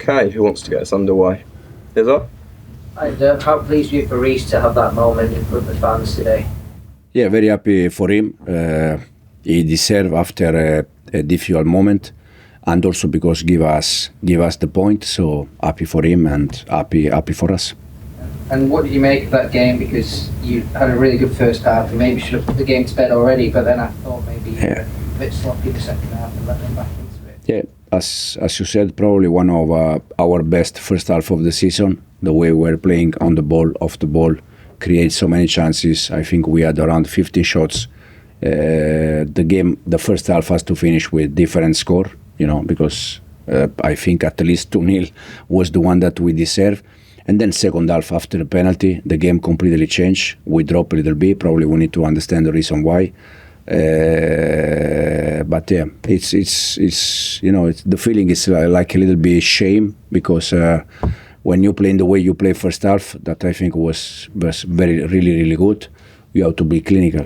Okay, who wants to get us underway? Enzo? How pleased were you for Reece to have that moment in front of the fans today? Yeah, very happy for him. He deserved after a difficult moment, and also because give us the point. So happy for him and happy for us. And what did you make of that game? Because you had a really good first half, and maybe should have put the game to bed already. But then I thought maybe you were a bit sloppy the second half and let them back into it. Yeah, as you said, probably one of our best first half of the season. The way we're playing on the ball, off the ball, create so many chances. I think we had around 15 shots. The first half has to finish with different score, because I think at least 2-0 was the one that we deserve. And then second half, after the penalty, the game completely changed. We dropped a little bit. Probably we need to understand the reason why. But yeah, it's the feeling is like a little bit shame because when you play in the way you play first half, that I think was very really good. You have to be clinical.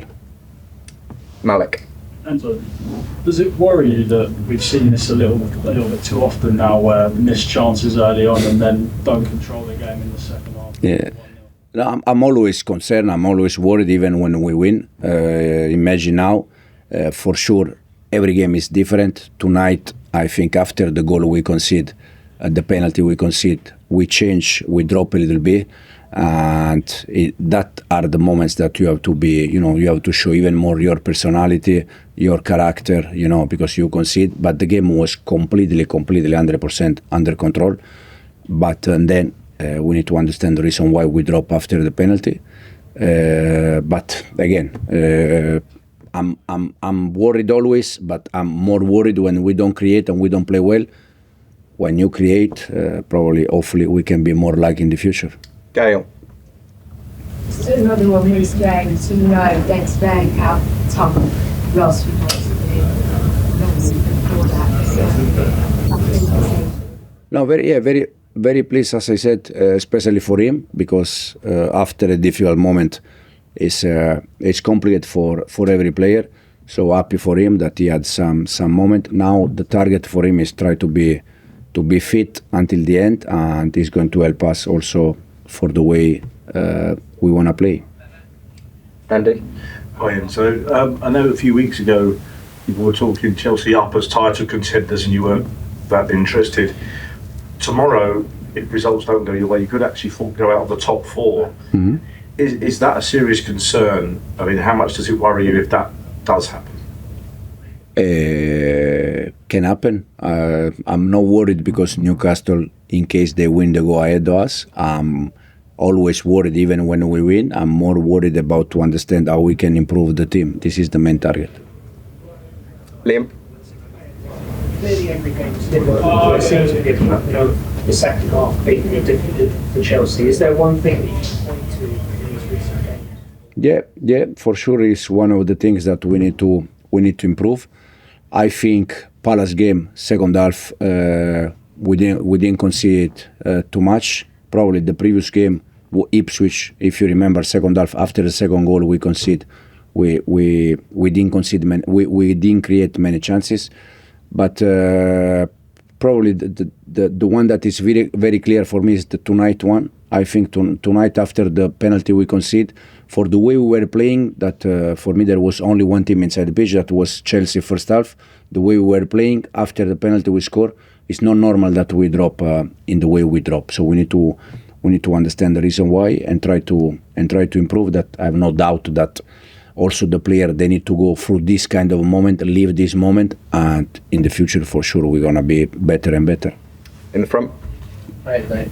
Malik. Enzo, does it worry you that we've seen this a little bit too often now, where we miss chances early on and then don't control the game in the second half? Yeah. I'm always concerned. I'm always worried, even when we win. Imagine now, for sure, every game is different. Tonight, I think after the goal we concede, the penalty we concede, we change, we drop a little bit, and that are the moments that you have to be, you have to show even more your personality, your character, because you concede. But the game was completely 100% under control. But then. We need to understand the reason why we drop after the penalty. But again, I'm worried always, but I'm more worried when we don't create and we don't play well. When you create, hopefully, we can be more like in the future. Gail. Just another one, Reece James. You know, day to day how tough Ross was. No, very pleased, as I said, especially for him, because after a difficult moment, it's complicated for every player. So happy for him that he had some moment. Now the target for him is try to be fit until the end, and he's going to help us also for the way we want to play. Andy? Hi, Enzo. I know a few weeks ago you were talking Chelsea up as title contenders and you weren't that interested. Tomorrow, if results don't go your way, you could actually go out of the top four. Mm-hmm. Is that a serious concern? I mean, how much does it worry you if that does happen? Can happen. I'm not worried because Newcastle, in case they win, they go ahead of us. I'm always worried even when we win. I'm more worried about to understand how we can improve the team. This is the main target. Liam? Clearly every game is different. It seems to be the second half being difficult for Chelsea. Is there one thing that you can point to in these recent games? Yeah, for sure is one of the things that we need to improve. I think Palace game second half we didn't concede too much. Probably the previous game Ipswich, if you remember, second half after the second goal we concede. We didn't concede we didn't create many chances. But probably the one that is very, very clear for me is the tonight one. I think tonight after the penalty we concede, for the way we were playing, that for me there was only one team inside the pitch, that was Chelsea first half. The way we were playing after the penalty we score, it's not normal that we drop in the way we drop. So we need to understand the reason why and try to improve that. I have no doubt that. Also, the player, they need to go through this kind of moment, live this moment, and in the future, for sure, we're going to be better and better. In the front. Right.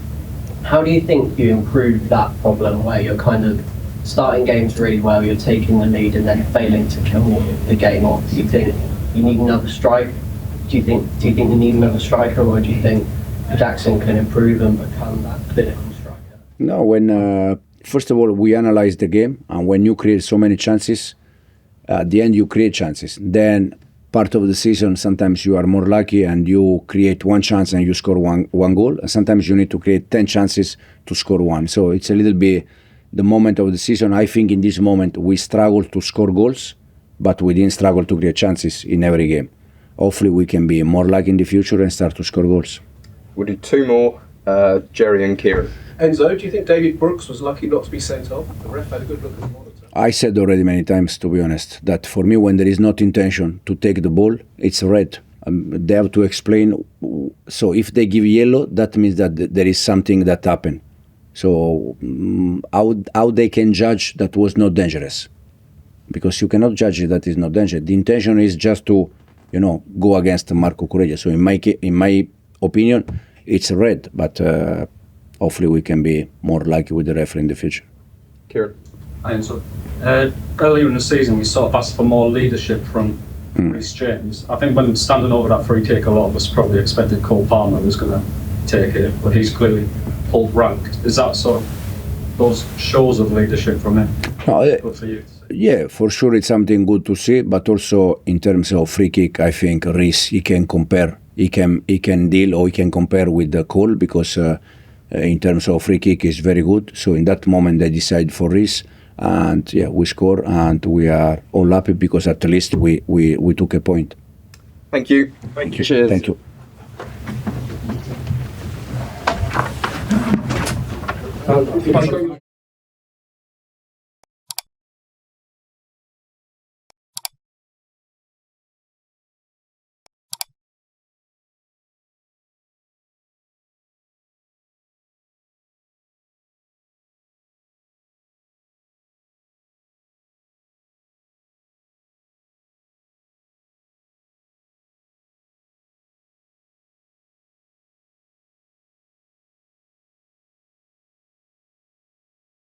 How do you think you improve that problem where you're kind of starting games really well, you're taking the lead and then failing to kill the game off? Do you think you need another strike? Do you think you need another striker, or do you think Jackson can improve and become that clinical striker? No, first of all, we analyze the game, and when you create so many chances, at the end you create chances. Then part of the season, sometimes you are more lucky and you create one chance and you score one goal. And sometimes you need to create 10 chances to score one. So it's a little bit the moment of the season. I think in this moment we struggle to score goals, but we didn't struggle to create chances in every game. Hopefully we can be more lucky in the future and start to score goals. We'll do two more, Jerry and Kieran. Enzo, do you think David Brooks was lucky not to be sent off? The ref had a good look at the monitor. I said already many times, to be honest, that for me, when there is not intention to take the ball, it's red. They have to explain. So if they give yellow, that means that there is something that happened. So how they can judge that was not dangerous? Because you cannot judge it that is not dangerous. The intention is just to, go against Marco Correggia. So in my opinion, it's red. But hopefully we can be more lucky with the referee in the future. Kieran. Enzo, earlier in the season we sort of asked for more leadership from Reece James. I think when standing over that free kick, a lot of us probably expected Cole Palmer was going to take it, but he's clearly pulled rank. Is that sort of those shows of leadership from him good for you? Yeah, for sure it's something good to see, but also in terms of free kick, I think Reece, he can compare, he can deal or he can compare with the Cole, because in terms of free kick is very good. So in that moment they decide for Reece. And yeah, we score and we are all happy because at least we took a point. Thank you. Thank you. Cheers. Thank you.